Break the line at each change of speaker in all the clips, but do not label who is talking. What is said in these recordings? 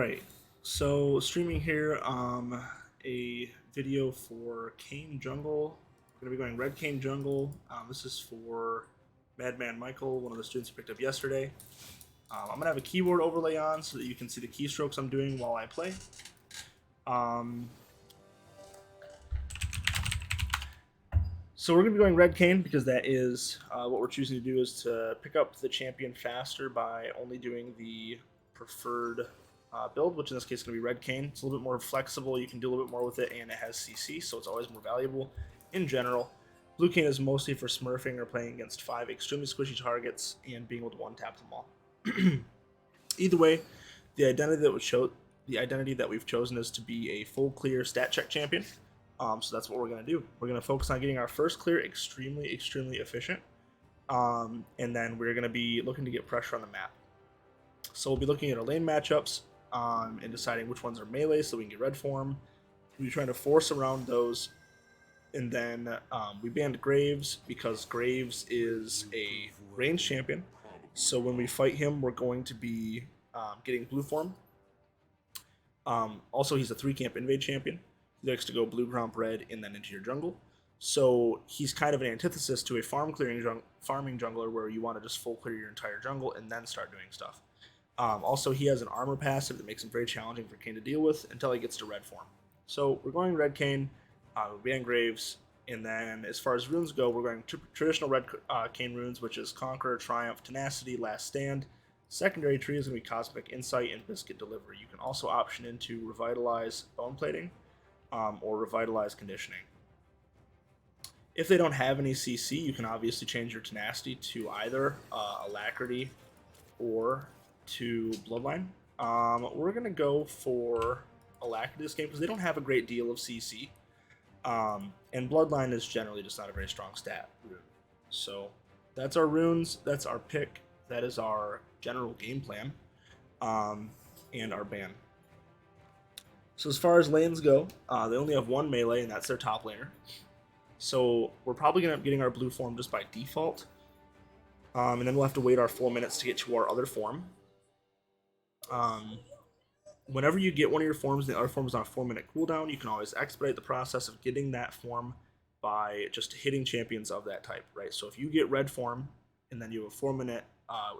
Alright, so streaming here a video for Kayn Jungle. We're going to be going Red Kayn Jungle. This is for Madman Michael, one of the students I picked up yesterday. I'm going to have a keyboard overlay on so that you can see the keystrokes I'm doing while I play. So we're going to be going Red Kayn because that is what we're choosing to do, is to pick up the champion faster by only doing the preferred build, which in this case is going to be Red Kayn. It's a little bit more flexible, you can do a little bit more with it, and it has CC, so it's always more valuable in general. Blue Kayn is mostly for smurfing or playing against 5 extremely squishy targets and being able to one-tap them all. Either way, the identity that we've chosen is to be a full clear stat check champion. So that's what we're going to do. We're going to focus on getting our first clear extremely efficient, and then we're going to be looking to get pressure on the map. So we'll be looking at our lane matchups and deciding which ones are melee so we can get red form. We'll be trying to force around those, and then we banned Graves because Graves is a ranged champion. So when we fight him, we're going to be getting blue form. Also, he's a 3-camp invade champion. He likes to go blue, gromp, red, and then into your jungle. So he's kind of an antithesis to a farming jungler where you want to just full clear your entire jungle and then start doing stuff. Also, he has an armor passive that makes him very challenging for Kayn to deal with until he gets to red form. So we're going Red Kayn, we're ban Graves, and then as far as runes go, we're going traditional Red Kayn runes, which is Conqueror, Triumph, Tenacity, Last Stand. Secondary tree is going to be Cosmic Insight and Biscuit Delivery. You can also option into Revitalize Bone Plating or Revitalize Conditioning. If they don't have any CC, you can obviously change your Tenacity to either Alacrity or to Bloodline. We're going to go for Alacrity this game because they don't have a great deal of CC. And Bloodline is generally just not a very strong stat rune. So that's our runes, that's our pick, that is our general game plan, and our ban. So as far as lanes go, they only have one melee, and that's their top laner. So we're probably going to end up getting our blue form just by default. And then we'll have to wait our 4 minutes to get to our other form. Whenever you get one of your forms, the other form is on a 4-minute cooldown, you can always expedite the process of getting that form by just hitting champions of that type, right? So if you get red form, and then you have a 4-minute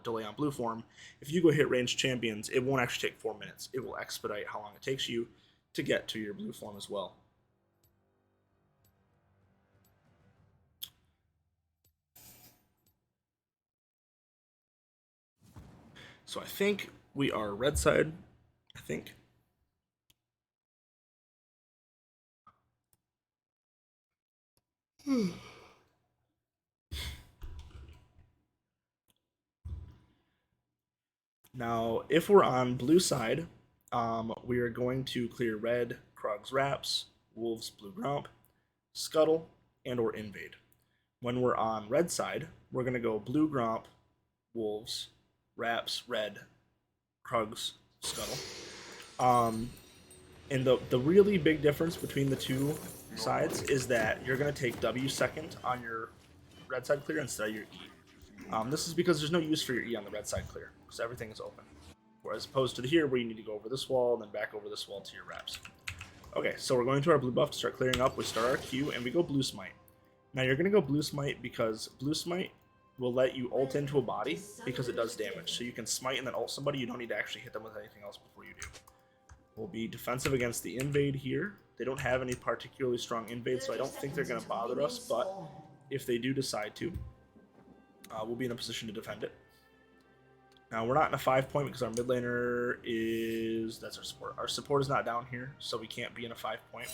delay on blue form, if you go hit ranged champions, it won't actually take 4 minutes. It will expedite how long it takes you to get to your blue form as well. So I think we are red side, I think. Now, if we're on blue side, we are going to clear red, Krog's Wraps, Wolves, Blue Gromp, Scuttle, and or Invade. When we're on red side, we're going to go Blue Gromp, Wolves, Wraps, Red, Krug's, Scuttle. And the really big difference between the two sides is that you're going to take W second on your red side clear instead of your E. This is because there's no use for your E on the red side clear, because everything is open. Whereas opposed to here, where you need to go over this wall, and then back over this wall to your Wraps. Okay, so we're going to our blue buff to start clearing up. We start our Q, and we go Blue Smite. Now you're going to go Blue Smite because Blue Smite will let you ult into a body because it does damage. So you can smite and then ult somebody. You don't need to actually hit them with anything else before you do. We'll be defensive against the invade here. They don't have any particularly strong invade, so I don't think they're going to bother us. But if they do decide to, we'll be in a position to defend it. Now we're not in a 5-point because our mid laner is... that's our support. Our support is not down here, so we can't be in a 5-point.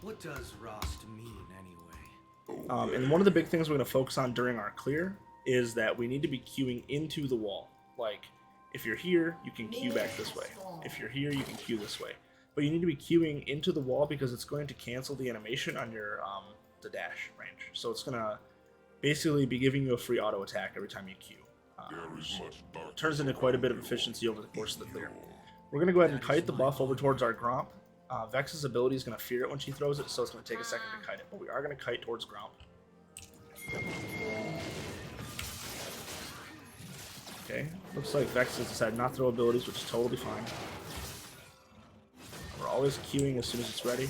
What does Rost mean anyway?
And one of the big things we're going to focus on during our clear is that we need to be queuing into the wall. Like, if you're here, you can queue back this way. If you're here, you can queue this way. But you need to be queuing into the wall because it's going to cancel the animation on your the dash range. So it's going to basically be giving you a free auto attack every time you queue. It turns into quite a bit of efficiency over the course of the clear. We're going to go ahead and kite the buff over towards our Gromp. Vex's ability is going to fear it when she throws it, so it's going to take a second to kite it. But we are going to kite towards Gromp. Okay, looks like Vex has decided not to throw abilities, which is totally fine. We're always queuing as soon as it's ready.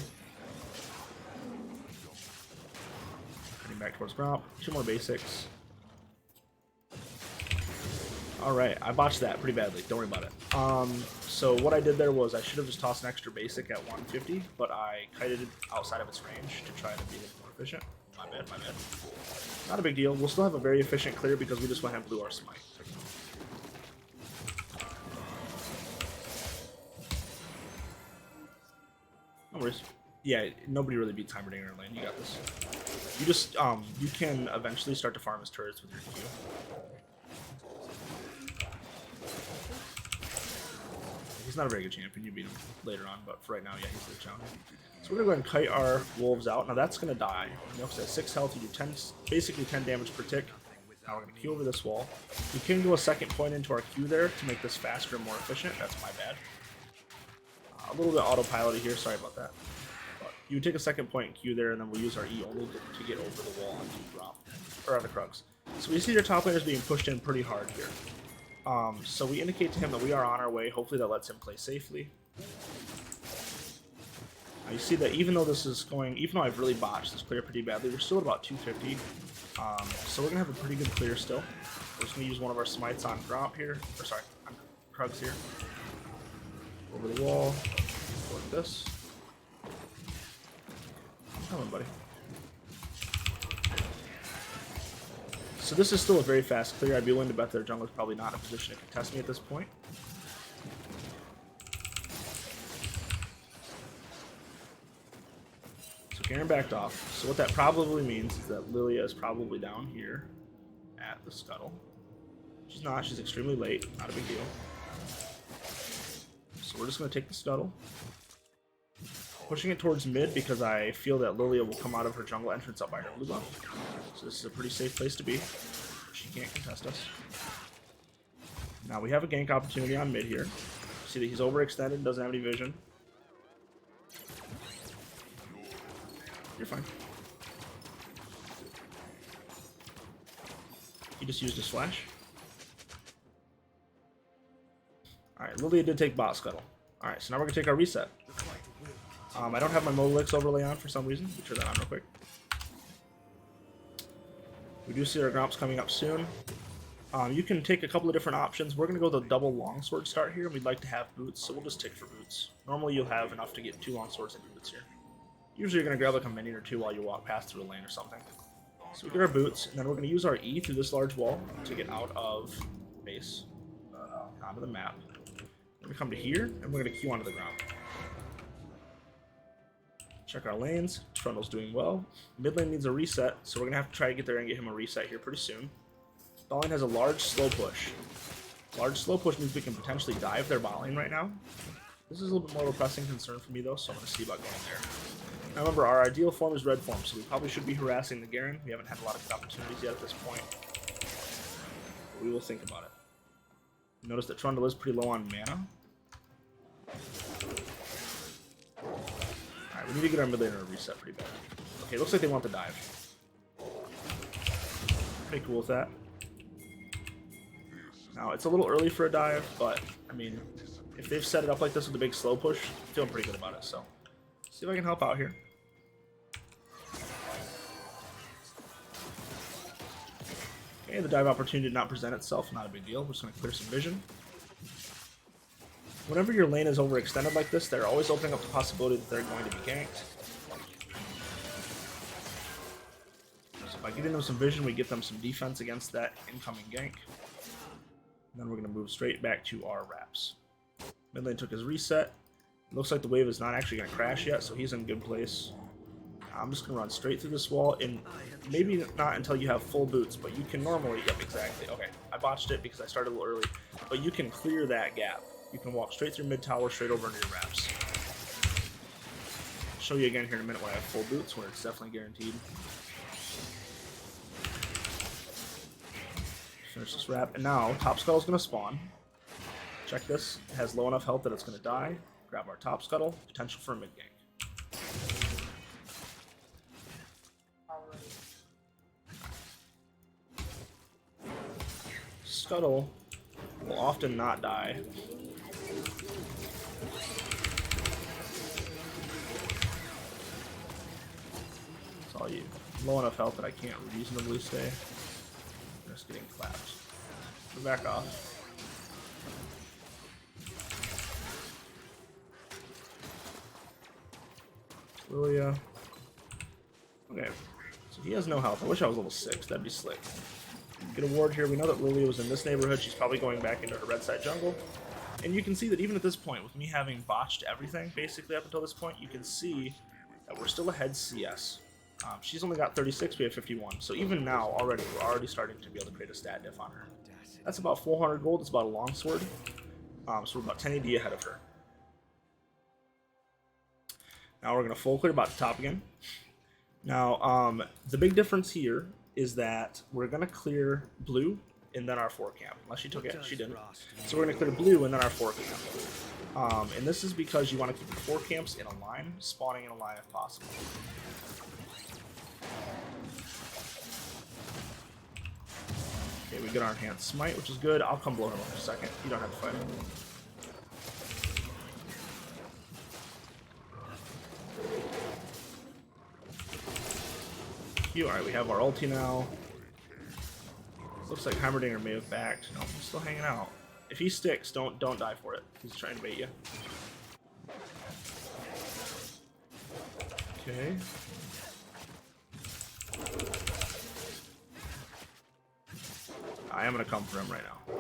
Heading back towards Gromp. 2 more basics. Alright, I botched that pretty badly. Don't worry about it. So what I did there was I should have just tossed an extra basic at 150, but I kited it outside of its range to try to be a little more efficient. My bad, my bad. Not a big deal. We'll still have a very efficient clear because we just went ahead and blew our smite. No worries. Yeah, nobody really beats Heimerdinger in lane. You got this. You just, you can eventually start to farm his turrets with your Q. He's not a very good champion. You beat him later on, but for right now, yeah, he's the champion. So we're gonna go ahead and kite our wolves out. Now that's gonna die. You know, 'cause at 6 health, you do 10, basically 10 damage per tick. Now we're gonna Q over this wall. We can go a second point into our Q there to make this faster and more efficient. That's my bad. A little bit autopilot here. Sorry about that. But you would take a second point and Q there, and then we'll use our E only to get over the wall onto Gromp or onto Krugs. So we see your top laners being pushed in pretty hard here. So we indicate to him that we are on our way. Hopefully that lets him play safely. Now you see that even though this is going, even though I've really botched this clear pretty badly, we're still at about 250. So we're going to have a pretty good clear still. We're just going to use one of our smites on Gromp here, or sorry, on Krugs here. Over the wall, like this. Come on, buddy. So this is still a very fast clear. I'd be willing to bet their jungler's probably not in a position to contest me at this point. So Garen backed off. So what that probably means is that Lilia is probably down here at the scuttle. She's not. She's extremely late. Not a big deal. So we're just going to take the scuttle. Pushing it towards mid because I feel that Lilia will come out of her jungle entrance up by her blue buff. So this is a pretty safe place to be. She can't contest us. Now we have a gank opportunity on mid here. See that he's overextended, doesn't have any vision. You're fine. He just used his flash. Alright, Lilia did take bot scuttle. Alright, so now we're going to take our reset. I don't have my Molix overlay on for some reason. Make sure that on real quick. We do see our Gromp's coming up soon. You can take a couple of different options. We're going to go the double longsword start here, and we'd like to have boots, so we'll just tick for boots. Normally you'll have enough to get 2 longswords and boots here. Usually you're going to grab like a minion or 2 while you walk past through a lane or something. So we get our boots, and then we're going to use our E through this large wall to get out of base, onto the map. We're going to come to here, and we're going to Q onto the ground. Check our lanes. Trundle's doing well. Mid lane needs a reset, so we're going to have to try to get there and get him a reset here pretty soon. Bot lane has a large slow push. Large slow push means we can potentially dive their bot lane right now. This is a little bit more of a pressing concern for me though, so I'm going to see about going there. Now remember, our ideal form is red form, so we probably should be harassing the Garen. We haven't had a lot of good opportunities yet at this point. But we will think about it. Notice that Trundle is pretty low on mana. Alright, we need to get our mid laner to reset pretty bad. Okay, looks like they want the dive. Pretty cool with that. Now, it's a little early for a dive, but, I mean, if they've set it up like this with a big slow push, I'm feeling pretty good about it, so. See if I can help out here. Okay, the dive opportunity did not present itself, not a big deal. We're just going to clear some vision. Whenever your lane is overextended like this, they're always opening up the possibility that they're going to be ganked. So by getting them some vision, we get them some defense against that incoming gank. And then we're going to move straight back to our wraps. Mid lane took his reset. It looks like the wave is not actually going to crash yet, so he's in a good place. I'm just going to run straight through this wall, and maybe not until you have full boots, but you can normally, yep, exactly. Okay, I botched it because I started a little early, but you can clear that gap. You can walk straight through mid tower, straight over into your wraps. I'll show you again here in a minute when I have full boots, where it's definitely guaranteed. Finish this wrap, and now top scuttle is going to spawn. Check this, it has low enough health that it's going to die. Grab our top scuttle, potential for a mid gank. Scuttle will often not die. It's all you. Low enough health that I can't reasonably stay. I'm just getting clapped. So back off. Lilia. Okay. So he has no health. I wish I was level 6. That'd be slick. Get a ward here. We know that Lilia was in this neighborhood. She's probably going back into her red side jungle. And you can see that even at this point, with me having botched everything, basically up until this point, you can see that we're still ahead CS. She's only got 36, we have 51. So even now, already, we're already starting to be able to create a stat diff on her. That's about 400 gold. It's about a longsword. So we're about 10 AD ahead of her. Now we're going to full clear about the top again. Now, the big difference here is that we're going to clear blue and then our 4 camp. Unless she took it, she didn't. So we're going to clear blue and then our 4 camp. And this is because you want to keep the 4 camps in a line, spawning in a line if possible. Okay, we get our enhanced smite, which is good. I'll come blow him up in a second. You don't have to fight him. Alright, we have our ulti now. Looks like Heimerdinger may have backed. No, he's still hanging out. If he sticks, don't die for it. He's trying to bait you. Okay. I am going to come for him right now.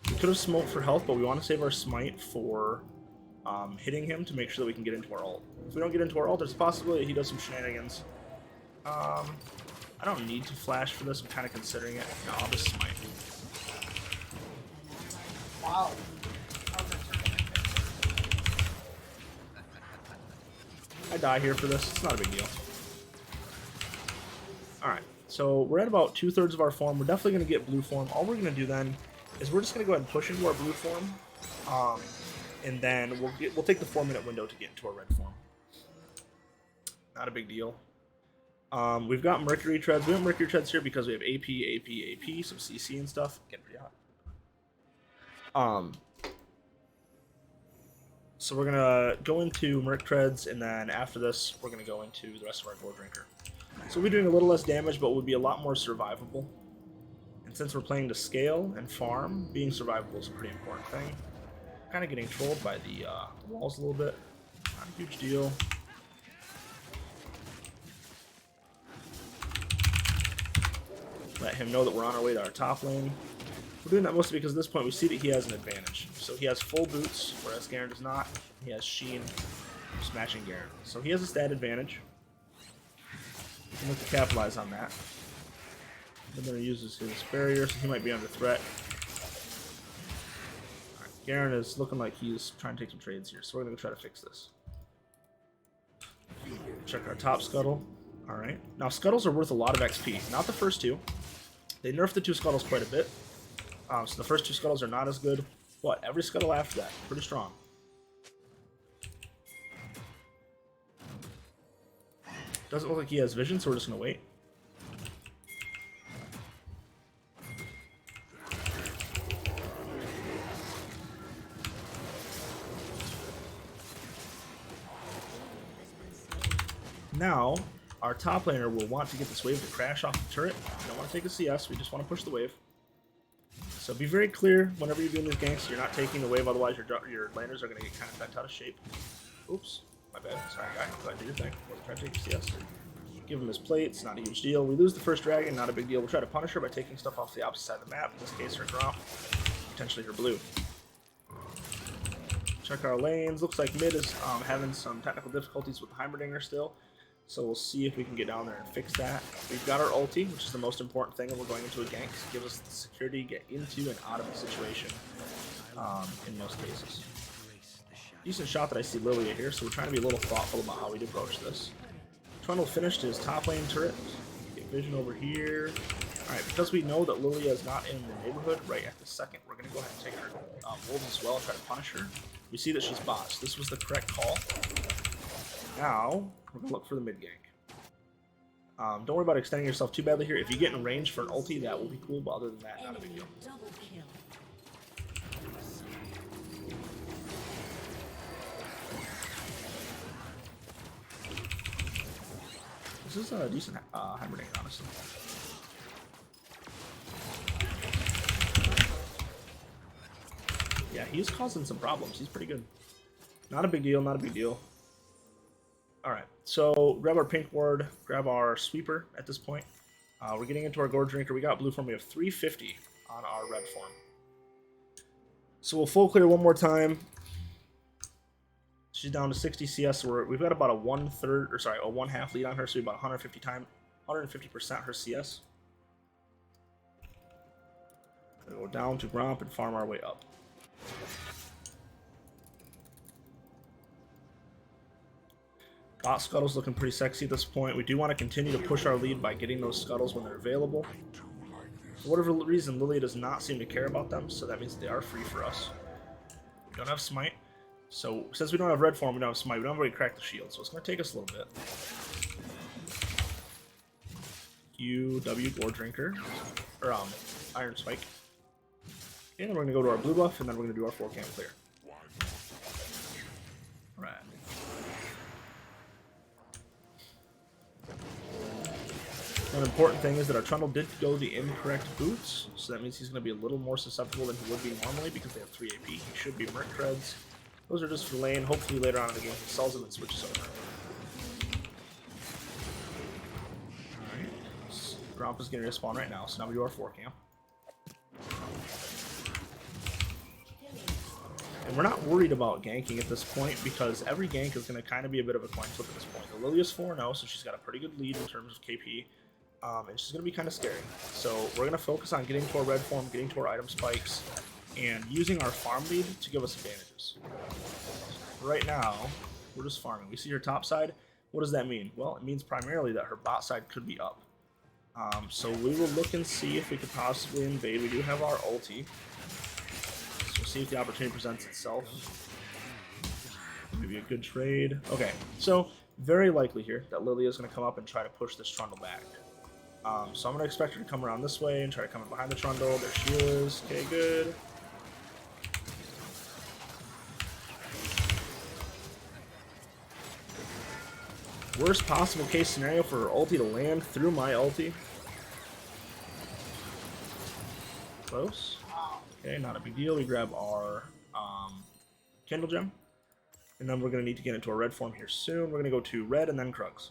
We could have smoked for health, but we want to save our smite for hitting him to make sure that we can get into our ult. If we don't get into our ult, there's a possibility he does some shenanigans. I don't need to flash for this. I'm kind of considering it. No, I'll just smite.
Wow.
I die here for this. It's not a big deal. Alright, so we're at about 2/3 of our form. We're definitely going to get blue form. All we're going to do then is we're just going to go ahead and push into our blue form. And then we'll take the 4-minute window to get into our red form. Not a big deal. We've got Mercury Treads. We have Mercury Treads here because we have AP, some CC and stuff. Getting pretty hot. So we're gonna go into Merc Treads, and then after this, we're gonna go into the rest of our Gold Drinker. So we'll be doing a little less damage, but we'll be a lot more survivable. And since we're playing to scale and farm, being survivable is a pretty important thing. Kind of getting trolled by the walls a little bit. Not a huge deal. Let him know that we're on our way to our top lane. We're doing that mostly because at this point we see that he has an advantage. So he has full boots, whereas Garen does not. He has Sheen smashing Garen. So he has a stat advantage. We can look to capitalize on that. And then he uses his barrier, so he might be under threat. Right, Garen is looking like he's trying to take some trades here, so we're going to try to fix this. Check our top scuttle. Alright. Now, scuttles are worth a lot of XP. Not the first 2. They nerfed the 2 scuttles quite a bit. So the first 2 scuttles are not as good. But every scuttle after that, pretty strong. Doesn't look like he has vision, so we're just going to wait. Now, our top laner will want to get this wave to crash off the turret. We don't want to take a CS, we just want to push the wave. So be very clear whenever you're doing these ganks, you're not taking the wave, otherwise your laners are going to get kind of bent out of shape. Oops, my bad. Sorry, guy. Go ahead, do your thing. Wasn't trying to take the CS. Give him his plate, it's not a huge deal. We lose the first dragon, not a big deal. We'll try to punish her by taking stuff off the opposite side of the map. In this case, her Gromp, potentially her blue. Check our lanes. Looks like mid is having some technical difficulties with the Heimerdinger still. So we'll see if we can get down there and fix that. We've got our ulti, which is the most important thing when we're going into a gank. It gives us the security to get into and out of the situation in most cases. Decent shot that I see Lilia here, so we're trying to be a little thoughtful about how we approach this. Trundle finished his top lane turret. Get vision over here. Alright, because we know that Lilia is not in the neighborhood right at the second, we're going to go ahead and take her wolves as well and try to punish her. We see that she's botched. This was the correct call. Now, we're going to look for the mid gank. Don't worry about extending yourself too badly here. If you get in range for an ulti, that will be cool, but other than that, not a big deal. This is a decent Heimerdinger, honestly. Yeah, he's causing some problems. He's pretty good. Not a big deal, not a big deal. Alright, so grab our pink ward, grab our sweeper at this point. We're getting into our gourd drinker. We got blue form. We have 350 on our red form. So we'll full clear one more time. She's down to 60 CS. So we've got about a 1/3, or sorry, a 1/2 lead on her. So we about 150% her CS. We'll go down to Gromp and farm our way up. Bot Scuttle's looking pretty sexy at this point. We do want to continue to push our lead by getting those Scuttles when they're available. For whatever reason, Lilia does not seem to care about them, so that means they are free for us. We don't have Smite, so since we don't have red form, we don't have Smite. We don't have already cracked the shield, so it's going to take us a little bit. QW Gore Drinker, or Iron Spike. And then we're going to go to our blue buff, and then we're going to do our 4 camp clear. Right. An important thing is that our Trundle did go the incorrect boots, so that means he's going to be a little more susceptible than he would be normally because they have 3 AP. He should be Merc Treads. Those are just for lane. Hopefully later on in the game he sells them and switches over. Alright. Gromp is getting to spawn right now, so now we do our 4 camp. And we're not worried about ganking at this point because every gank is going to kind of be a bit of a coin flip at this point. The Lilia's 4-0, so she's got a pretty good lead in terms of KP. And she's going to be kind of scary. So we're going to focus on getting to our red form, getting to our item spikes, and using our farm lead to give us advantages. Right now, we're just farming. We see her top side. What does that mean? Well, it means primarily that her bot side could be up. So we will look and see if we could possibly invade. We do have our ulti. So we'll see if the opportunity presents itself. Maybe a good trade. Okay, so very likely here that Lilia is going to come up and try to push this Trundle back. So I'm going to expect her to come around this way and try to come in behind the Trundle. There she is. Okay, good. Worst possible case scenario for her ulti to land through my ulti. Close. Okay, not a big deal. We grab our Kindle Gem. And then we're going to need to get into our red form here soon. We're going to go to red and then Krugs.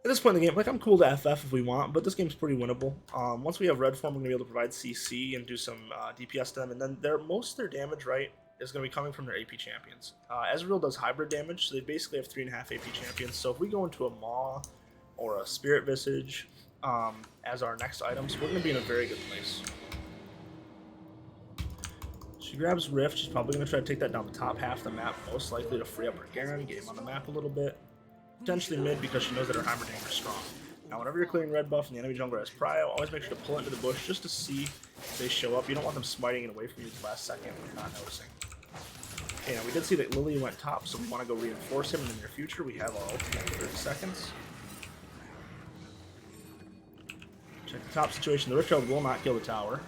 At this point in the game, like, I'm cool to FF if we want, but this game's pretty winnable. Once we have red form, we're going to be able to provide CC and do some DPS to them, and then most of their damage, right, is going to be coming from their AP champions. Ezreal does hybrid damage, so they basically have 3.5 AP champions, so if we go into a Maw or a Spirit Visage as our next items, we're going to be in a very good place. She grabs Rift. She's probably going to try to take that down the top half of the map, most likely to free up her Garen, get him on the map a little bit. Potentially mid because she knows that her Heimerdinger is strong. Now, whenever you're clearing red buff and the enemy jungler has prio, always make sure to pull into the bush just to see if they show up. You don't want them smiting it away from you at the last second when you're not noticing. Okay, now we did see that Lily went top, so we want to go reinforce him in the near future. We have our ultimate in 30 seconds. Check the top situation. The Rift will not kill the tower.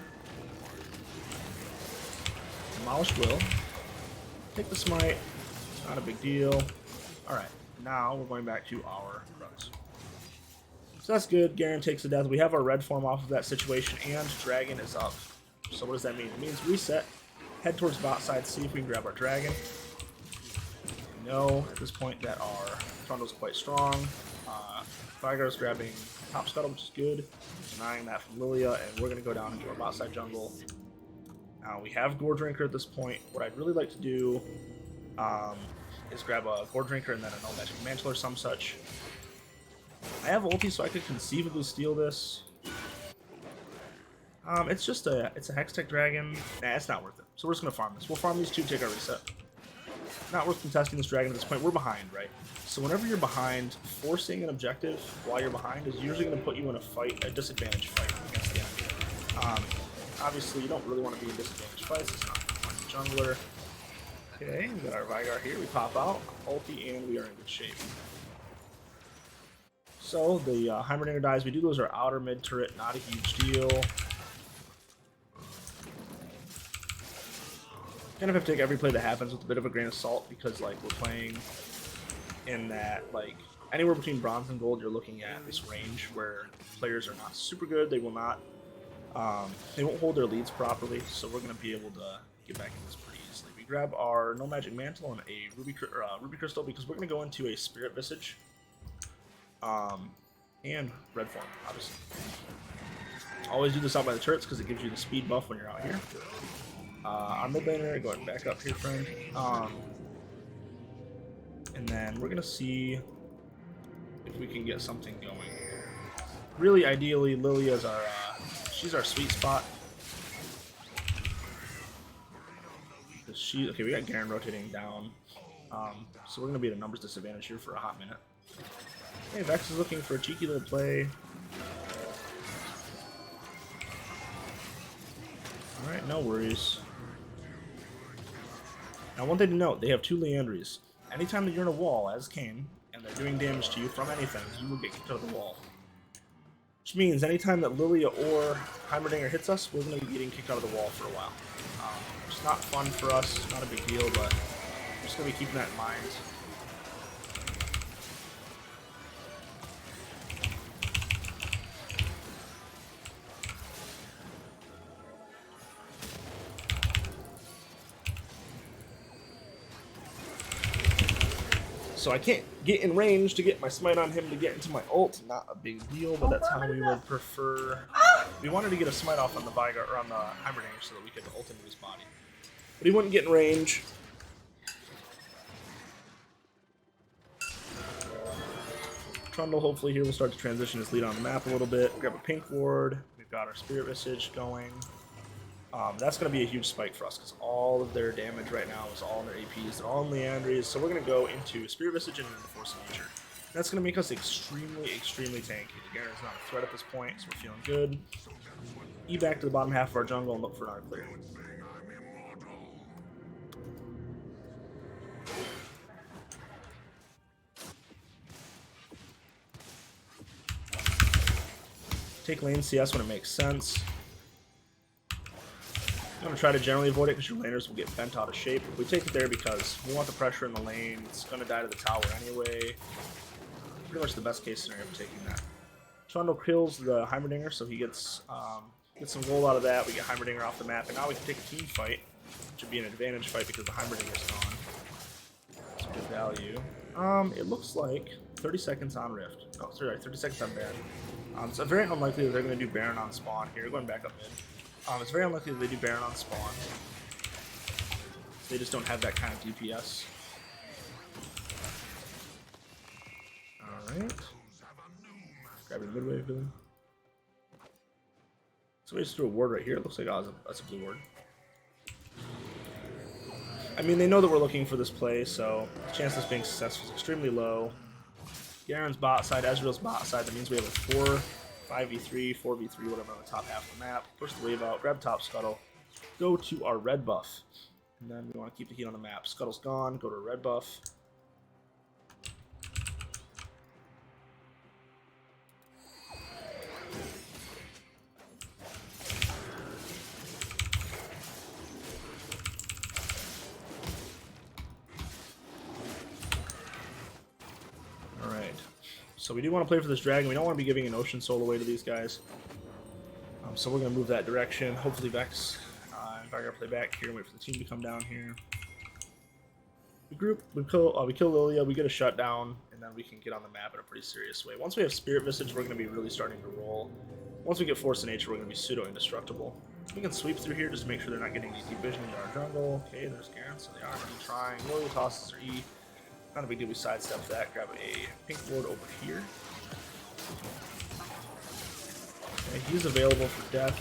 Demolish will. Take the smite. Not a big deal. Alright, now we're going back to our Krugs. So that's good. Garen takes the death. We have our red form off of that situation, and Dragon is up. So what does that mean? It means reset, head towards bot side, see if we can grab our Dragon. We know at this point that our Trundle's quite strong. Vigar's grabbing top scuttle, which is good. Denying that from Lilia, and we're going to go down into our bot side jungle. Now we have Gore Drinker at this point. What I'd really like to do is grab a Gore Drinker and then a No Magic Mantle or some such. I have ulti, so I could conceivably steal this. It's just a Hextech Dragon. Nah, it's not worth it. So we're just gonna farm this. We'll farm these two, take our reset. Not worth contesting this dragon at this point. We're behind, right? So whenever you're behind, forcing an objective while you're behind is usually gonna put you in a fight, a disadvantage fight against the enemy. Obviously, you don't really want to be in disadvantage fights. It's not fun. Jungler. Okay, we got our Vigar here. We pop out, ulti, and we are in good shape. So the Heimerdinger dies. We do lose our outer mid turret. Not a huge deal. Kind of have to take every play that happens with a bit of a grain of salt because like we're playing in that like anywhere between bronze and gold, you're looking at this range where players are not super good. They will not, they won't hold their leads properly. So we're gonna be able to get back in this pretty easily. We grab our no magic mantle and a ruby crystal because we're gonna go into a spirit visage, and red form obviously. Always do this out by the turrets because it gives you the speed buff when you're out here. Our mid laner, going back up here, friend. And then we're gonna see if we can get something going. Really, ideally, Lilia's our she's our sweet spot. Okay, we got Garen rotating down, so we're gonna be at a numbers disadvantage here for a hot minute. Hey, Vex is looking for a cheeky little play. All right, no worries. Now, one thing to note, they have 2 Leandries. Anytime that you're in a wall as Kayn, and they're doing damage to you from anything, you will get kicked out of the wall. Which means anytime that Lilia or Heimerdinger hits us, we're going to be getting kicked out of the wall for a while. It's not fun for us, not a big deal, but I'm just going to be keeping that in mind. So I can't get in range to get my smite on him to get into my ult. Not a big deal, but that's how we would prefer. We wanted to get a smite off on the Veigar or on the Heimerdinger so that we could ult into his body. But he wouldn't get in range. Trundle hopefully here will start to transition his lead on the map a little bit. Grab a pink ward. We've got our Spirit Visage going. That's going to be a huge spike for us because all of their damage right now is all in their APs. They're all in Leandries, so we're going to go into Spirit Visage and into Force of Nature. That's going to make us extremely, extremely tanky. The Garen's not a threat at this point, so we're feeling good. E back to the bottom half of our jungle and look for another clear. Take lane CS when it makes sense. I'm going to try to generally avoid it because your laners will get bent out of shape. We take it there because we want the pressure in the lane. It's going to die to the tower anyway. Pretty much the best case scenario for taking that. Trundle kills the Heimerdinger, so he gets some gold out of that. We get Heimerdinger off the map, and now we can take a team fight, which would be an advantage fight because the Heimerdinger's gone. That's good value. It looks like 30 seconds on Rift. Oh, sorry, 30 seconds on Baron. It's very unlikely that they're going to do Baron on spawn here. Going back up mid. It's very unlikely that they do Baron on spawn. They just don't have that kind of DPS. Alright. Grab your midway for them. So we just threw a ward right here. It looks like that's a blue ward. I mean, they know that we're looking for this play, so the chance of this being successful is extremely low. Garen's bot side, Ezreal's bot side. That means we have a 5v3, 4v3, whatever on the top half of the map. Push the wave out, grab top scuttle, go to our red buff. And then we want to keep the heat on the map. Scuttle's gone, go to red buff. Alright. So we do want to play for this dragon. We don't want to be giving an ocean soul away to these guys. So we're going to move that direction. Hopefully Vex and Veigar play back here and wait for the team to come down here. We kill Lilia, we get a shutdown, and then we can get on the map in a pretty serious way. Once we have Spirit Visage, we're going to be really starting to roll. Once we get Force of Nature, we're going to be pseudo-indestructible. We can sweep through here just to make sure they're not getting deep vision into our jungle. Okay, there's Garen, so they are indeed trying. Lilia tosses her E. Not a big deal, we sidestep that. Grab a pink ward over here. Okay, he's available for death.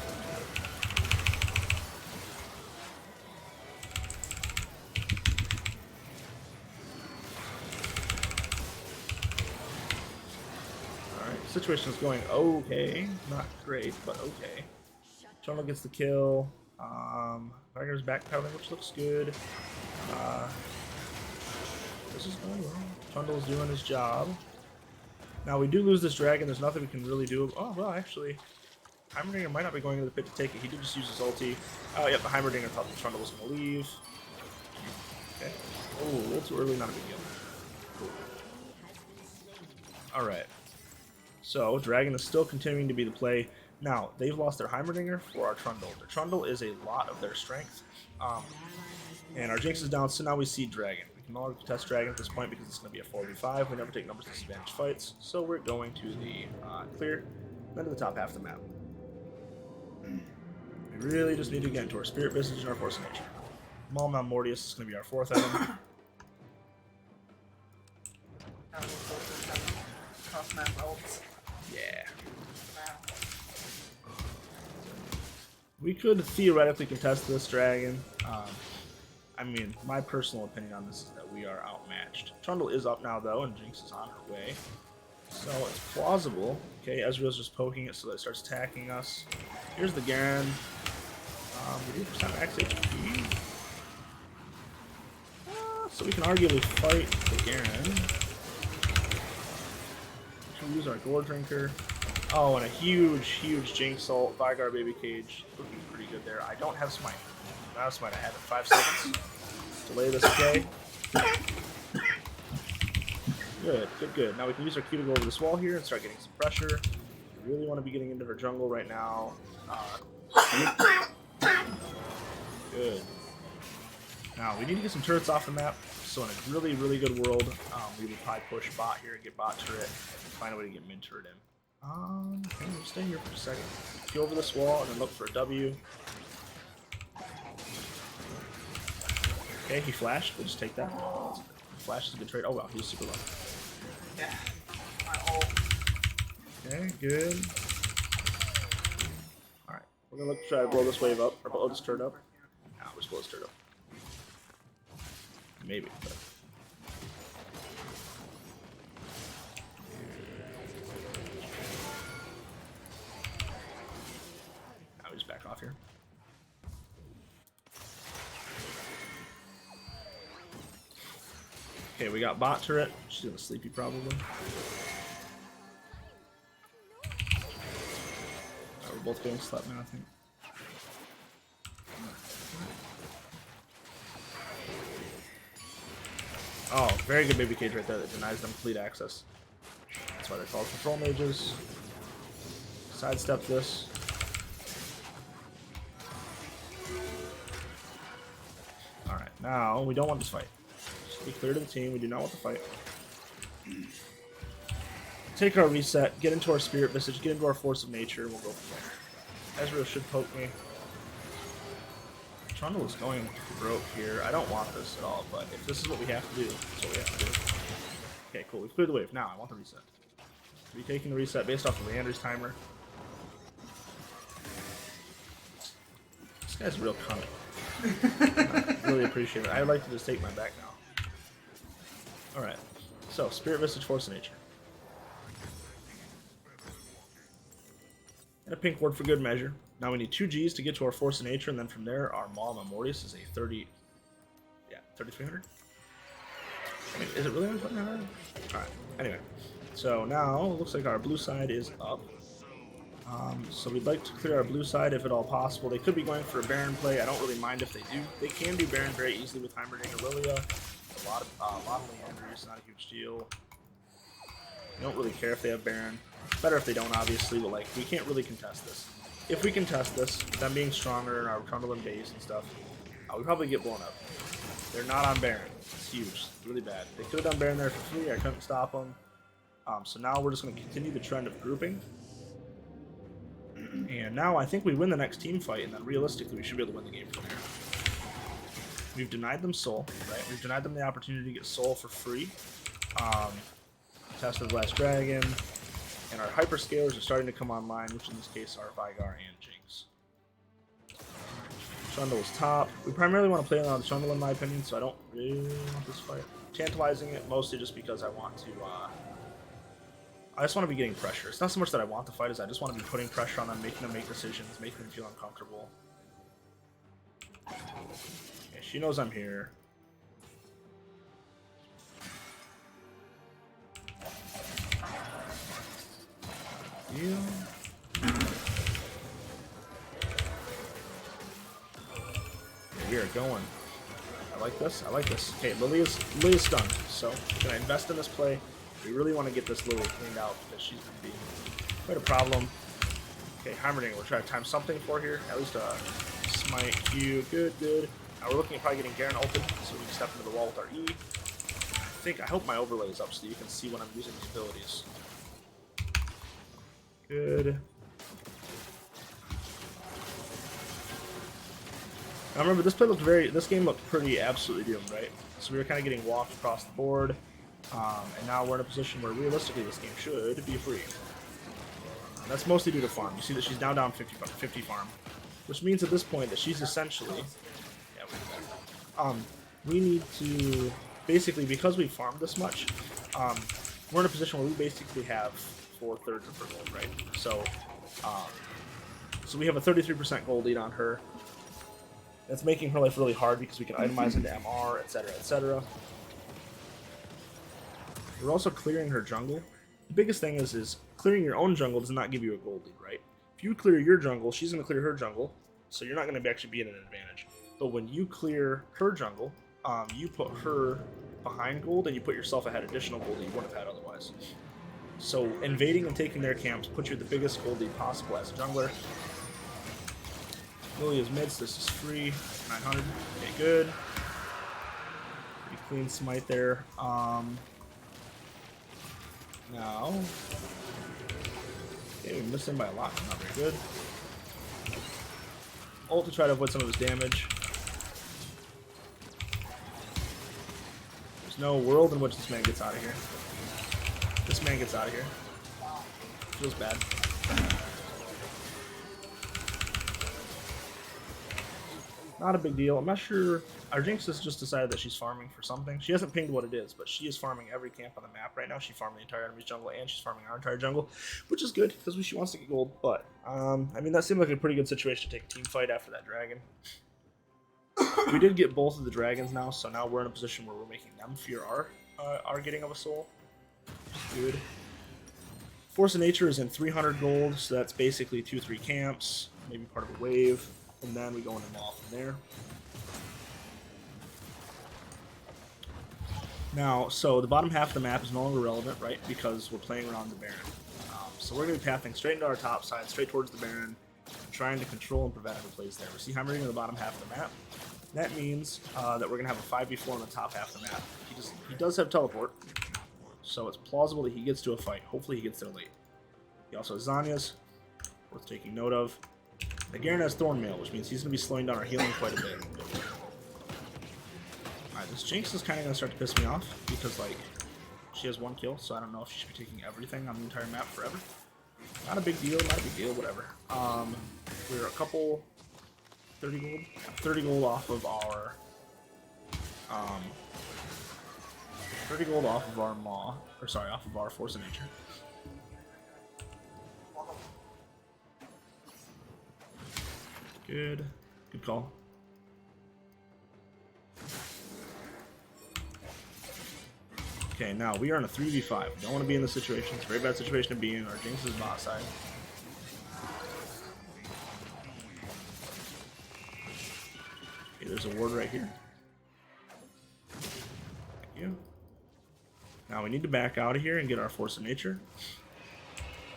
Alright, situation is going okay. Not great, but okay. Trundle gets the kill. Veigar's backpedaling, which looks good. This is going well. Trundle's doing his job. Now we do lose this dragon. There's nothing we can really do. Oh, well, actually, Heimerdinger might not be going to the pit to take it. He did just use his ulti. Oh, yep, the Heimerdinger thought the Trundle was going to leave. Oh, a little too early, not a big deal. Alright. So, Dragon is still continuing to be the play. Now, they've lost their Heimerdinger for our Trundle. Their Trundle is a lot of their strength. And our Jinx is down, so now we see Dragon. We can no longer contest Dragon at this point because it's going to be a 4v5. We never take numbers disadvantage fights, so we're going to the clear, then to the top half of the map. We really just need to get into our Spirit Visage and our Force of Nature. Maul Mortius is going to be our 4th item. Yeah. We could theoretically contest this Dragon. I mean, my personal opinion on this is that we are outmatched. Trundle is up now, though, and Jinx is on her way. So it's plausible. Okay, Ezreal's just poking it so that it starts attacking us. Here's the Garen. We do percent max HP. So we can arguably fight the Garen. We can use our Gore Drinker. Oh, and a huge Jinx ult. Vygar Baby Cage. Looking pretty good there. I don't have Smite. Not Smite. I have it 5 seconds. Delay this, okay? Good. Now we can use our Q to go over this wall here and start getting some pressure. We really want to be getting into her jungle right now. Good. Now, we need to get some turrets off the map. So in a really good world, we would probably push bot here, get bot turret, and find a way to get mid turret in. Okay, we'll stay here for a second. Go over this wall and then look for a W. Okay, he flashed. We'll just take that. Flash is a good trade. Oh wow, he's super low.
Yeah. My ult.
Okay, good. Alright, we're gonna try to blow this wave up, or blow this turret up. Nah, we'll just blow this turret up. Maybe, but... Now we just back off here. Okay, we got bot turret. She's gonna sleepy probably. We're both getting slept now, I think. Oh, very good baby cage right there that denies them complete access. That's why they're called control mages. Sidestep this. Alright, now we don't want this fight. Just be clear to the team, we do not want the fight. Take our reset, get into our Spirit Visage, get into our Force of Nature, and we'll go from there. Ezreal should poke me. Trundle is going broke here. I don't want this at all, but if this is what we have to do, that's what we have to do. Okay, cool. We've cleared the wave. Now, I want the reset. We're taking the reset based off of Leander's timer. This guy's a real cunt. I really appreciate it. I'd like to just take my back now. Alright. So, Spirit Visage, Force of Nature. And a pink ward for good measure. Now we need 2 Gs to get to our Force of Nature, and then from there, our Maul Mortius is a 3,300? I mean, is it really only 2,900? Alright, anyway. So now, it looks like our blue side is up. So we'd like to clear our blue side if at all possible. They could be going for a Baron play. I don't really mind if they do. They can do Baron very easily with Heimerdinger Lilia. A lot of Leander is not a huge deal. I don't really care if they have Baron. It's better if they don't, obviously, but like, we can't really contest this. If we contest this, them being stronger and our Trundle and base and stuff, we probably get blown up. They're not on Baron. It's huge. It's really bad. They could have done Baron there for free. I couldn't stop them. So now we're just going to continue the trend of grouping. And now I think we win the next team fight, and then realistically we should be able to win the game from here. We've denied them Soul, right? We've denied them the opportunity to get Soul for free. Test of the Last Dragon. And our hyperscalers are starting to come online, which in this case are Vygar and Jinx. Trundle is top. We primarily want to play on the Trundle in my opinion, so I don't really want this fight. Tantalizing it mostly just because I want to, I just want to be getting pressure. It's not so much that I want the fight as I just want to be putting pressure on them, making them make decisions, making them feel uncomfortable. Okay, she knows I'm here. Yeah, we are going. I like this. I like this. Okay, Lily is stunned. So can I invest in this play? We really want to get this Lily cleaned out because she's going to be quite a problem. Okay, Heimerdinger, we're trying to time something for here. At least a smite Q. Good, good. Now we're looking at probably getting Garen ulted, so we can step into the wall with our E. I hope my overlay is up so you can see when I'm using the abilities. Good. Now remember, this game looked pretty absolutely doomed, right? So we were kind of getting walked across the board, and now we're in a position where realistically this game should be free. And that's mostly due to farm. You see that she's now down 50 farm, which means at this point that she's essentially, we need to basically, because we farmed this much, we're in a position where we basically have 4/3 of her gold, right? So, so we have a 33% gold lead on her. That's making her life really hard because we can itemize into MR, etc., etc. We're also clearing her jungle. The biggest thing is clearing your own jungle does not give you a gold lead, right? If you clear your jungle, she's going to clear her jungle, so you're not going to actually be in an advantage. But when you clear her jungle, you put her behind gold and you put yourself ahead additional gold that you wouldn't have had otherwise. So invading and taking their camps puts you at the biggest gold lead possible as a jungler. Lily is mids, this is free. 900. Okay, good. Pretty clean smite there. Now. Okay, we missed him by a lot. Not very good. Ult to try to avoid some of his damage. There's no world in which this man gets out of here. This man gets out of here. Feels bad. Not a big deal. I'm not sure. Our Jinx has just decided that she's farming for something. She hasn't pinged what it is, but she is farming every camp on the map right now. She farmed the entire enemy's jungle, and she's farming our entire jungle, which is good because she wants to get gold. But I mean, that seemed like a pretty good situation to take a team fight after that dragon. We did get both of the dragons now, so now we're in a position where we're making them fear our getting of a soul. Good. Force of Nature is in 300 gold, so that's basically 2-3 camps, maybe part of a wave. And then we go into Maul from there. Now, so the bottom half of the map is no longer relevant, right? Because we're playing around the Baron. So we're going to be pathing straight into our top side, straight towards the Baron, trying to control and prevent any plays there. We see Heimerdinger in the bottom half of the map. That means that we're going to have a 5v4 on the top half of the map. He does have teleport, so it's plausible that he gets to a fight. Hopefully he gets there late. He also has Zanya's, worth taking note of. The Garen has Thornmail, which means he's going to be slowing down our healing quite a bit. Alright, this Jinx is kind of going to start to piss me off, because, like, she has 1 kill, so I don't know if she should be taking everything on the entire map forever. Not a big deal, whatever. We're a couple... 30 gold? 30 gold off of our... 30 gold off of our Maw, or sorry, off of our Force of Nature. Good. Good call. Okay, now we are in a 3v5. We don't want to be in this situation. It's a very bad situation to be in. Our Jinx is bot side. Okay, there's a ward right here. Thank you. Now we need to back out of here and get our Force of Nature.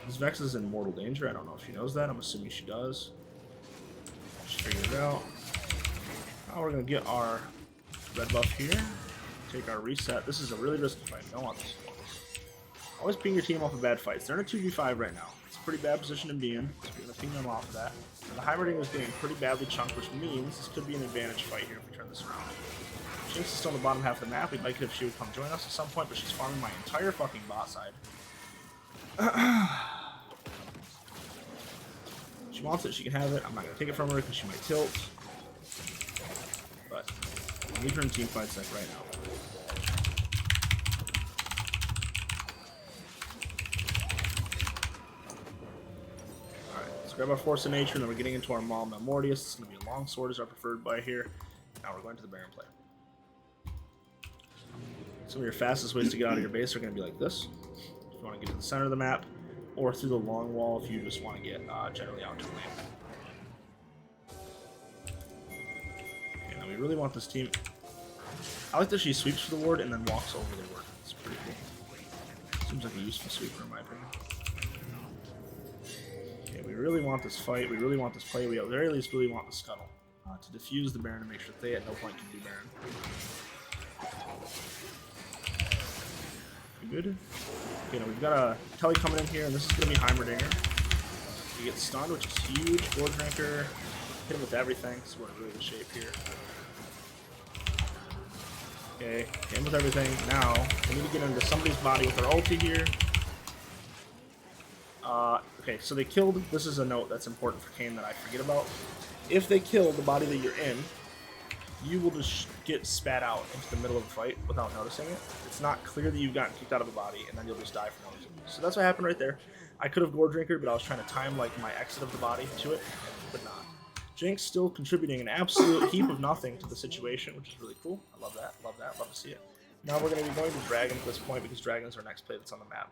This Vex is in mortal danger. I don't know if she knows that. I'm assuming she does. Figure it out. Now we're going to get our red buff here. Take our reset. This is a really risky fight. We don't want this. Always ping your team off of bad fights. They're in a 2v5 right now. It's a pretty bad position to be in. So we're going to ping them off of that. And the Heimerdinger is getting pretty badly chunked, which means this could be an advantage fight here if we turn this around. Jinx is still on the bottom half of the map. We'd like it if she would come join us at some point, but she's farming my entire fucking bot side. She wants it, she can have it. I'm not going to take it from her because she might tilt. But I need her in team fights like right now. Alright, let's grab our Force of Nature, and then we're getting into our Maul Memortius. It's going to be a long sword as our preferred buy here. Now we're going to the Baron play. Some of your fastest ways to get out of your base are going to be like this. If you want to get to the center of the map, or through the long wall if you just want to get generally out to the lane. Okay, now we really want this team. I like that she sweeps for the ward and then walks over the ward. It's pretty cool. Seems like a useful sweeper in my opinion. Okay, we really want this fight. We really want this play. We at the very least really want the scuttle to defuse the Baron and make sure that they at no point can do Baron. We good? Okay, now we've got a Telly coming in here, and this is going to be Heimerdinger. He gets stunned, which is huge. Board Drinker. Hit him with everything, so we're in really good shape here. Okay, hit him with everything. Now, we need to get into somebody's body with our ulti here. Okay, so they killed, this is a note that's important for Kayn that I forget about. If they kill the body that you're in, you will just get spat out into the middle of the fight without noticing it. It's not clear that you've gotten kicked out of a body, and then you'll just die for no reason. So that's what happened right there. I could have Gore Drinker, but I was trying to time like my exit of the body to it, but not. Jinx still contributing an absolute heap of nothing to the situation, which is really cool. I love that, love that, love to see it. Now we're going to be going to Dragon at this point because Dragon is our next play that's on the map.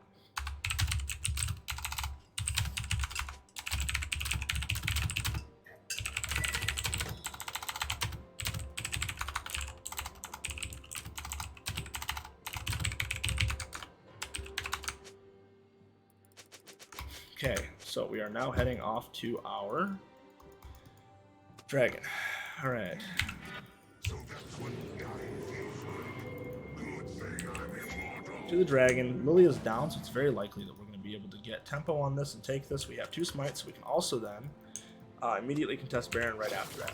Okay, so we are now heading off to our Dragon. Alright. To the Dragon. Lily is down, so it's very likely that we're going to be able to get tempo on this and take this. We have 2 smites, so we can also then immediately contest Baron right after that.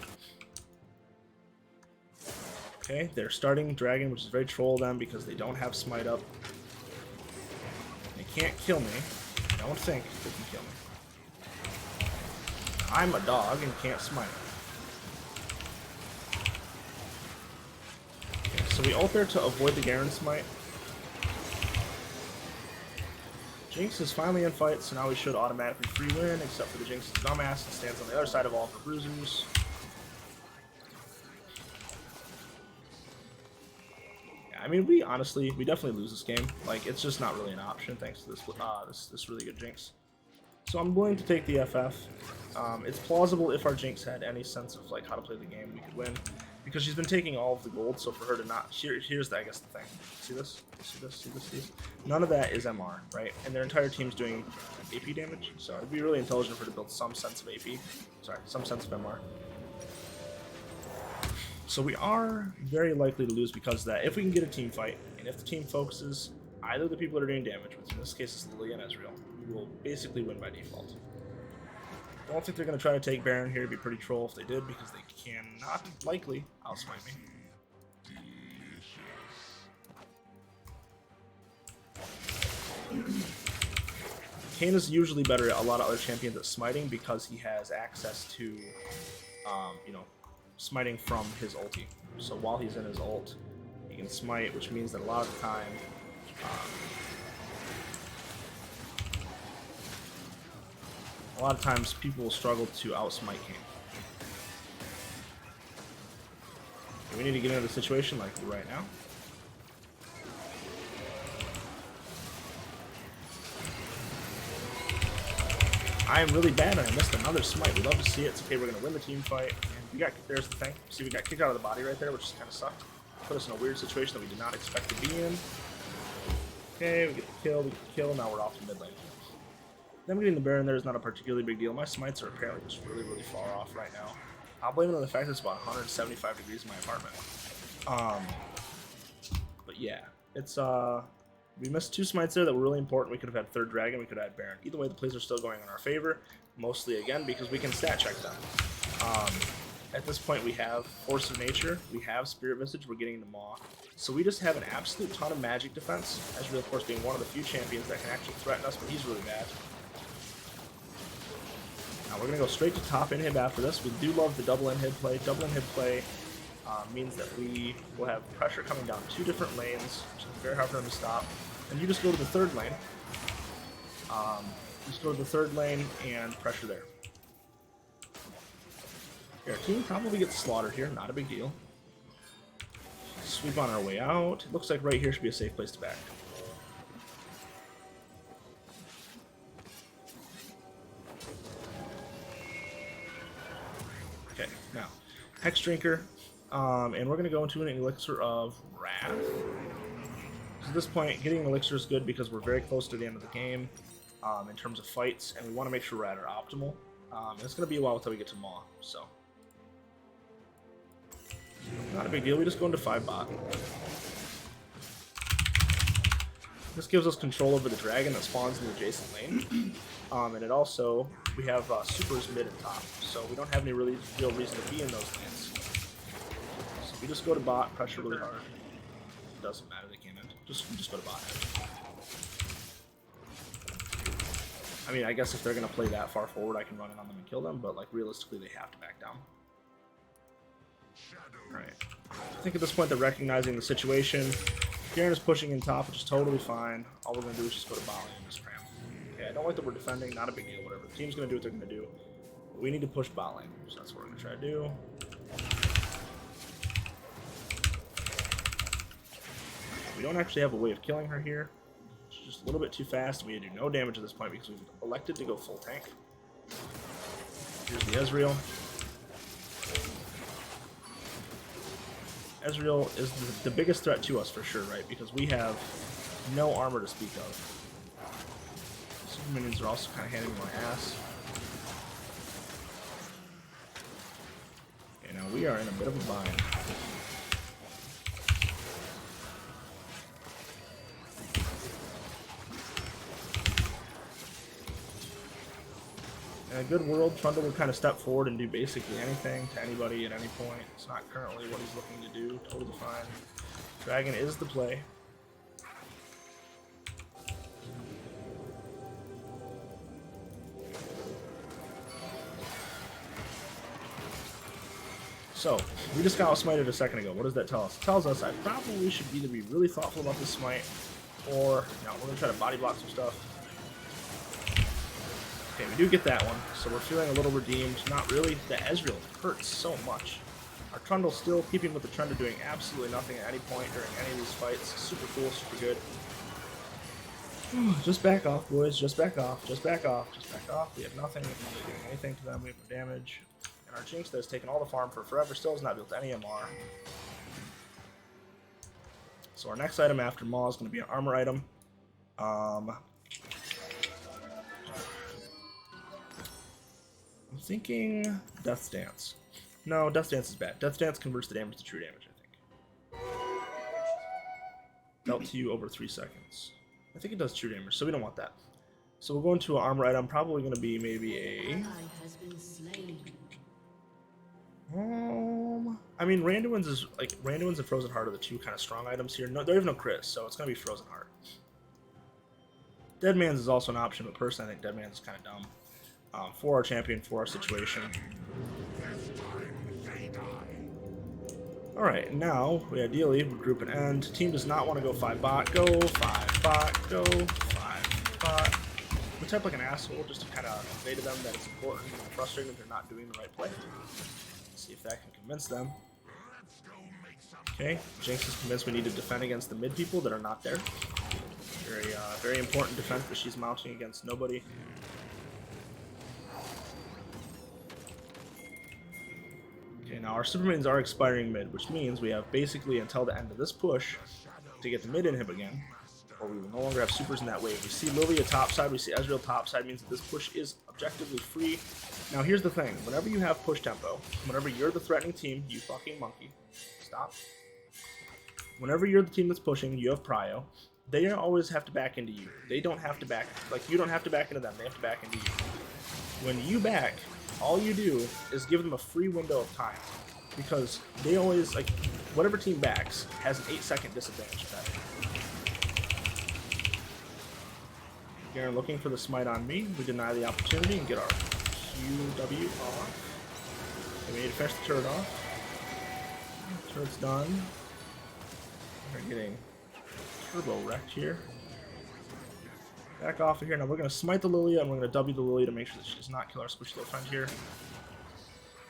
Okay, they're starting Dragon, which is very troll them because they don't have smite up. They can't kill me. I don't think they can kill me. I'm a dog and can't smite. Okay, so we ult there to avoid the Garen smite. Jinx is finally in fight, so now we should automatically free win, except for the Jinx is dumbass and stands on the other side of all of her bruisers. I mean, we definitely lose this game. Like, it's just not really an option thanks to this really good Jinx. So I'm willing to take the FF. It's plausible if our Jinx had any sense of like how to play the game, we could win, because she's been taking all of the gold. So for her to not, here's the, I guess the thing. See this? See this? See this? See this? None of that is MR, right? And their entire team's doing AP damage. So it'd be really intelligent for her to build some sense of AP. Sorry, some sense of MR. So we are very likely to lose because of that. If we can get a team fight, and if the team focuses either the people that are doing damage, which in this case is Lily and Ezreal, we will basically win by default. I don't think they're going to try to take Baron here. It'd be pretty troll if they did, because they cannot likely outsmite me. Kayn is usually better at a lot of other champions at smiting because he has access to, you know, smiting from his ulti. So while he's in his ult, he can smite, which means that a lot of the time, people will struggle to outsmite Kayn. Okay, we need to get into the situation like right now. I am really bad and I missed another smite. We'd love to see it. It's okay, we're gonna win the team fight. And there's the thing. See, we got kicked out of the body right there, which kind of sucked. Put us in a weird situation that we did not expect to be in. Okay, we get the kill, now we're off to mid lane. Them getting the Baron there is not a particularly big deal. My smites are apparently just really, really far off right now. I'll blame it on the fact that it's about 175 degrees in my apartment. But yeah, it's we missed 2 smites there that were really important. We could have had third Dragon, we could have had Baron. Either way, the plays are still going in our favor, mostly again because we can stat check them. At this point, we have Force of Nature, we have Spirit Visage, we're getting the Maw. So we just have an absolute ton of magic defense. Ezreal, of course, being one of the few champions that can actually threaten us, but he's really bad. Now we're going to go straight to top inhib after this. We do love the double inhib play. Double inhib play means that we will have pressure coming down 2 different lanes, which is very hard for them to stop. And you just go to the third lane. Just go to the third lane and pressure there. Our team probably gets slaughtered here, not a big deal. Sweep on our way out. It looks like right here should be a safe place to back. Okay, now, Hex Drinker, and we're going to go into an Elixir of half. So at this point, getting an elixir is good because we're very close to the end of the game in terms of fights, and we want to make sure we're at our optimal. It's going to be a while until we get to Maw, so not a big deal. We just go into 5 bot. This gives us control over the dragon that spawns in the adjacent lane, and it also, we have supers mid and top, so we don't have any real reason to be in those lanes. So we just go to bot, pressure really hard. It doesn't matter, they can't end. Just go to bot. I mean, I guess if they're going to play that far forward, I can run in on them and kill them, but like realistically, they have to back down. Alright. I think at this point they're recognizing the situation. Garen is pushing in top, which is totally fine. All we're going to do is just go to bot lane and just cram. Okay, I don't like that we're defending, not a big deal, whatever. The team's going to do what they're going to do. But we need to push bot lane, so that's what we're going to try to do. We don't actually have a way of killing her here. She's just a little bit too fast. We do no damage at this point because we've elected to go full tank. Here's the Ezreal. Ezreal is the biggest threat to us for sure, right? Because we have no armor to speak of. Super minions are also kind of handing my ass. Okay, now we are in a bit of a bind. In a good world, Trundle would kind of step forward and do basically anything to anybody at any point. It's not currently what he's looking to do. Totally fine. Dragon is the play. So, we just got outsmited a second ago. What does that tell us? It tells us I probably should either be really thoughtful about this smite, or, no, we're going to try to body block some stuff. Okay, we do get that one, so we're feeling a little redeemed. Not really. The Ezreal hurts so much. Our Trundle still keeping with the trend of doing absolutely nothing at any point during any of these fights. Super cool, super good. Just back off, boys. Just back off. Just back off. Just back off. We have nothing. We're not doing anything to them. We have no damage. And our Jinx that has taken all the farm for forever still has not built any MR. So our next item after Maw is going to be an armor item. I'm thinking Death Dance. No, Death Dance is bad. Death Dance converts the damage to true damage, I think. Dealt to you over 3 seconds. I think it does true damage, so we don't want that. So we'll go into an armor item, probably going to be maybe a... I mean, Randuin's is like Randuin's and Frozen Heart are the two kind of strong items here. No, there is no Chris, so it's going to be Frozen Heart. Dead Man's is also an option, but personally I think Dead Man's is kind of dumb. For our champion, for our situation. Alright, now, we ideally would group and end. Team does not want to go 5 bot. Go 5 bot. Go 5 bot. We type like an asshole just to kind of convey to them that it's important and frustrating that they're not doing the right play. Let's see if that can convince them. Okay, Jinx is convinced we need to defend against the mid people that are not there. Very important defense that she's mounting against nobody. Okay, now our super minions are expiring mid, which means we have basically until the end of this push to get the mid inhib again, or we will no longer have supers in that wave. We see Lilia topside, we see Ezreal topside, means that this push is objectively free. Now here's the thing, whenever you have push tempo, whenever you're the threatening team, you fucking monkey, stop. Whenever you're the team that's pushing, you have prio, they always have to back into you. They don't have to back, like you don't have to back into them, they have to back into you. When you back, all you do is give them a free window of time, because they always, like, whatever team backs has an 8-second disadvantage of that. Garen looking for the smite on me. We deny the opportunity and get our QW off. Okay, we need to finish the turret off. Turret's done. We're getting turbo wrecked here. Back off of here. Now we're going to smite the Lilia and we're going to W the Lilia to make sure that she does not kill our squishy little friend here.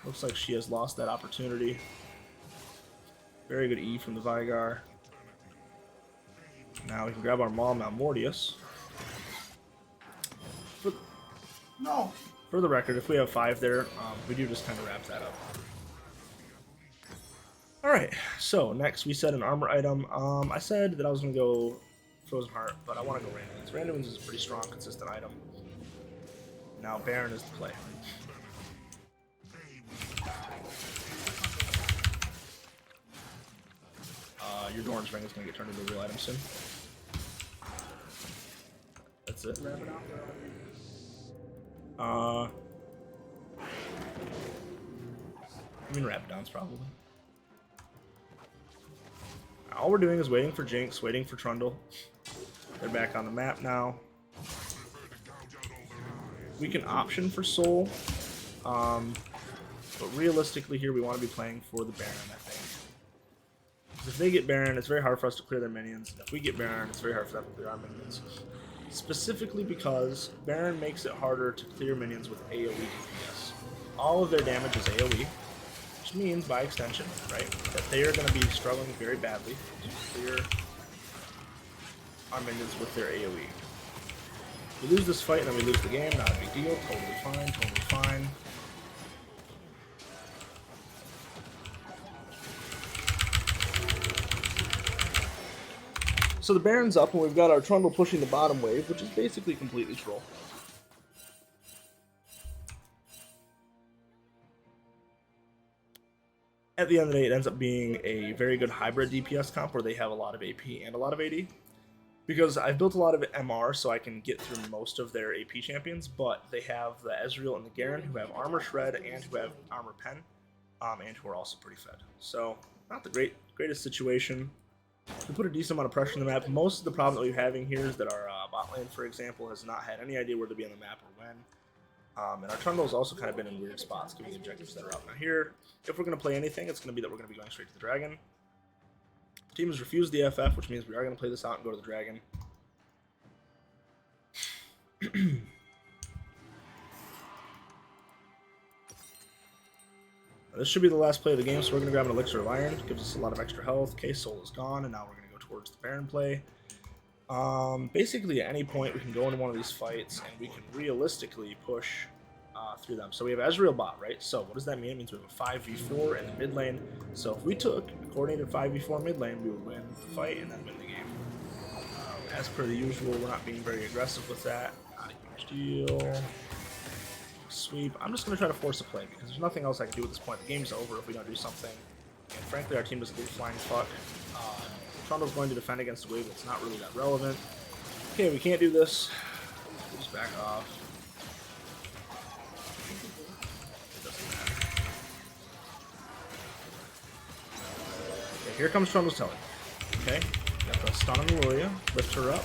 Looks like she has lost that opportunity. Very good E from the Vigar. Now we can grab our Maw Malmortius. For the record, if we have 5 there, we do just kind of wrap that up. Alright, so next we set an armor item. I said that I was going to go Frozen Heart, but I want to go Randomins. Randomins is a pretty strong, consistent item. Now Baron is the play. Your Doran's Ring is going to get turned into a real item soon. That's it. I mean Rapidon's probably. All we're doing is waiting for Jinx, waiting for Trundle. They're back on the map now. We can option for Soul, but realistically here we want to be playing for the Baron, I think. If they get Baron, it's very hard for us to clear their minions. If we get Baron, it's very hard for them to clear our minions. Specifically because Baron makes it harder to clear minions with AoE DPS. All of their damage is AoE, which means, by extension, right, that they are going to be struggling very badly to clear our minions with their AoE. We lose this fight and then we lose the game, not a big deal, totally fine, totally fine. So the Baron's up, and we've got our Trundle pushing the bottom wave, which is basically completely troll. At the end of the day, it ends up being a very good hybrid DPS comp where they have a lot of AP and a lot of AD. Because I've built a lot of MR so I can get through most of their AP champions, but they have the Ezreal and the Garen who have Armor Shred and who have Armor Pen, and who are also pretty fed. So, not the greatest situation. We put a decent amount of pressure on the map. Most of the problem that we're having here is that our bot lane, for example, has not had any idea where to be on the map or when. And our Trundle's also kind of been in weird spots, giving the objectives that are up. Now here, if we're going to play anything, it's going to be that we're going to be going straight to the dragon. The team has refused the FF, which means we are going to play this out and go to the dragon. This should be the last play of the game, so we're going to grab an Elixir of Iron. It gives us a lot of extra health. K-Soul is gone, and now we're going to go towards the Baron play. Basically, at any point, we can go into one of these fights, and we can realistically push through them. So we have Ezreal bot, right? So what does that mean? It means we have a 5v4 in the mid lane. So if we took a coordinated 5v4 mid lane, we would win the fight and then win the game. As per the usual, we're not being very aggressive with that. Not a huge deal. Sweep. I'm just going to try to force a play because there's nothing else I can do at this point. The game's over if we don't do something. And frankly, our team doesn't give a flying fuck. Trundle's going to defend against the wave. It's not really that relevant. Okay, we can't do this. We'll just back off. It doesn't matter. Okay, here comes Trundle's Telly. Okay, got the stun on Lilia. Lift her up.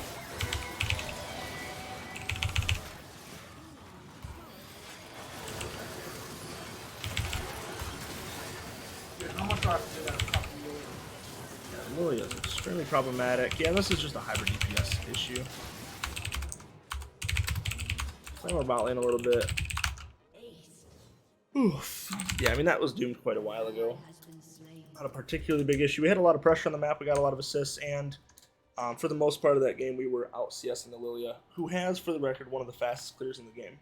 Lilia is extremely problematic. Yeah, this is just a hybrid DPS issue. Play more bot lane a little bit. Oof. Yeah, I mean, that was doomed quite a while ago. Not a particularly big issue. We had a lot of pressure on the map. We got a lot of assists, and for the most part of that game, we were out CSing the Lilia, who has, for the record, one of the fastest clears in the game.